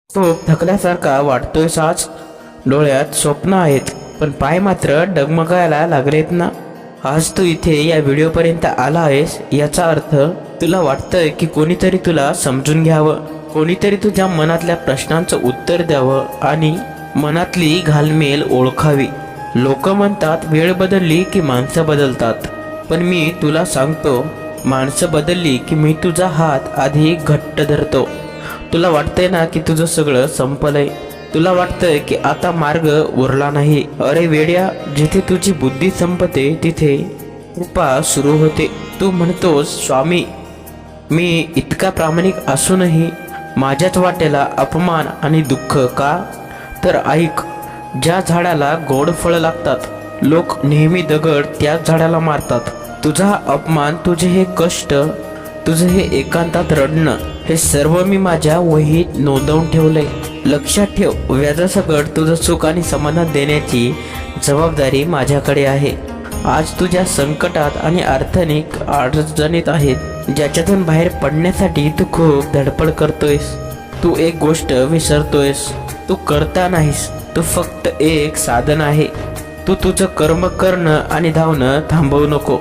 खूप थकल्यासारखा वाटतोयस आज. डोळ्यात स्वप्न आहेत पण पाय मात्र डगमगायला लागलेत ना. आज तू इथे या व्हिडिओपर्यंत आला आहेस याचा अर्थ तुला वाटतंय की कोणीतरी तुला समजून घ्यावं, कोणीतरी तुझ्या मनातल्या प्रश्नांचं उत्तर द्यावं आणि मनातली घालमेल ओळखावी. लोक म्हणतात वेळ बदलली की माणसं बदलतात, पण मी तुला सांगतो माणसं बदलली की मी तुझा हात आधी घट्ट धरतो. तुला वाटतंय ना की तुझं सगळं संपलंय, तुला वाटतंय की आता मार्ग उरला नाही. अरे वेड्या, जिथे तुझी बुद्धी संपते तिथे कृपा सुरू होते. तू म्हणतोस स्वामी मी इतका प्रामाणिक असूनही माझ्याच वाटेला अपमान आणि दुःख का? तर ऐक, ज्या झाडाला गोड फळं लागतात लोक नेहमी दगड त्याच झाडाला मारतात. तुझा अपमान, तुझे हे कष्ट, तुझं हे एकांतात रडणं, हे सर्व मी माझ्या वहीत नोंदवून ठेवलंय. लक्षात ठेव, व्याजासकट तुझं सुख आणि समाधान देण्याची जबाबदारी माझ्याकडे आहे. आज तुझ्या संकटात आणि अडचणीत आहेत ज्याच्यातून बाहेर पडण्यासाठी तू खूप धडपड करतोयस. तू एक गोष्ट विसरतोयस, तू करता नाहीस, तू फक्त एक साधन आहे. तू तुझं कर्म करणं आणि धावणं थांबवू नको,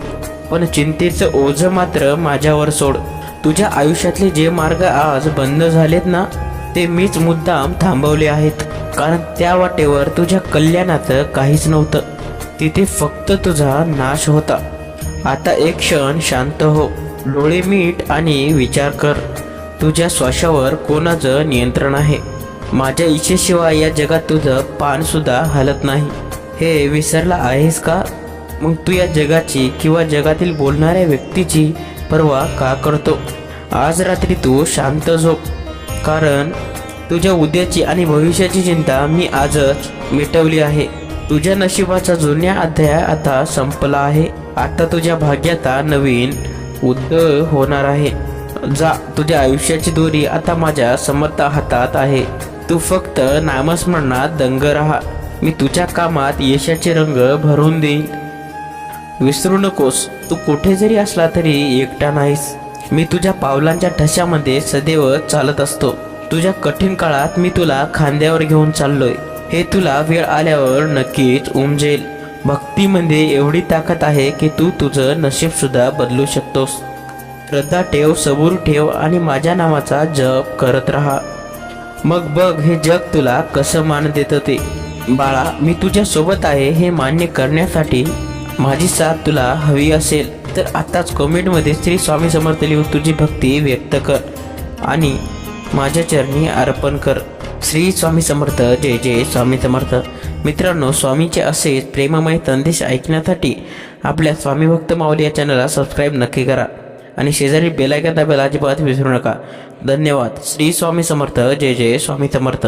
पण चिंतेचं ओझं मात्र माझ्यावर सोड. तुझ्या आयुष्यातले जे मार्ग आज बंद झालेत ना, ते मीच मुद्दाम थांबवले आहेत. कारण त्या वाटेवर तुझ्या कल्याणाचं काहीच नव्हतं, तिथे फक्त तुझा नाश होता. आता एक क्षण शांत हो, डोळे मीट आणि विचार कर. तुझ्या श्वासावर कोणाचं नियंत्रण आहे? माझ्या इच्छेशिवाय या जगात तुझं पान सुद्धा हलत नाही. हे विसरला आहेस का? मग तू या जगाची किंवा जगातील बोलणाऱ्या व्यक्तीची पर्वा का करतो? आज रात्री तू शांत झोप, कारण तुझ्या उद्याची आणि भविष्याची चिंता मी आजच मिटवली आहे. तुझ्या नशिबाचा जुन्या अध्याय आता संपला आहे. आता तुझ्या भाग्याचा नवीन उदय होणार आहे. जा, तुझ्या आयुष्याची दोरी आता माझ्या समर्थ हातात आहे. तू फक्त नामस्मरणात दंग राहा. मी तुझ्या कामात यशाचे रंग भरून देईन. विसरू नकोस, तू कुठे जरी असला तरी एकटा नाहीस. मी तुझ्या पावलांच्या ठशामध्ये सदैव चालत असतो. तुझ्या कठीण काळात मी तुला खांद्यावर घेऊन चाललोय. हे तुला वेळ आल्यावर नक्कीच उमजेल. भक्तीमध्ये एवढी ताकद आहे की तू तुझं नशीब सुद्धा बदलू शकतोस. श्रद्धा ठेव, सबूर ठेव आणि माझ्या नावाचा जप करत राहा. मग बघ हे जग तुला कसं मान देतं ते. बाळा, मी तुझ्या सोबत आहे हे मान्य करण्यासाठी माझी साथ तुला हवी असेल तर आताच कमेंटमध्ये श्री स्वामी समर्थ लिहून तुझी भक्ती व्यक्त कर आणि माझ्या चरणी अर्पण कर. श्री स्वामी समर्थ. जय जय स्वामी समर्थ. मित्रांनो, स्वामीचे असेच प्रेममय संदेश ऐकण्यासाठी आपल्या स्वामी भक्त माऊली या चॅनलला सबस्क्राईब नक्की करा आणि शेजारी बेल आयकॉन दाबायला अजिबात विसरू नका. धन्यवाद. श्री स्वामी समर्थ. जय जय स्वामी समर्थ.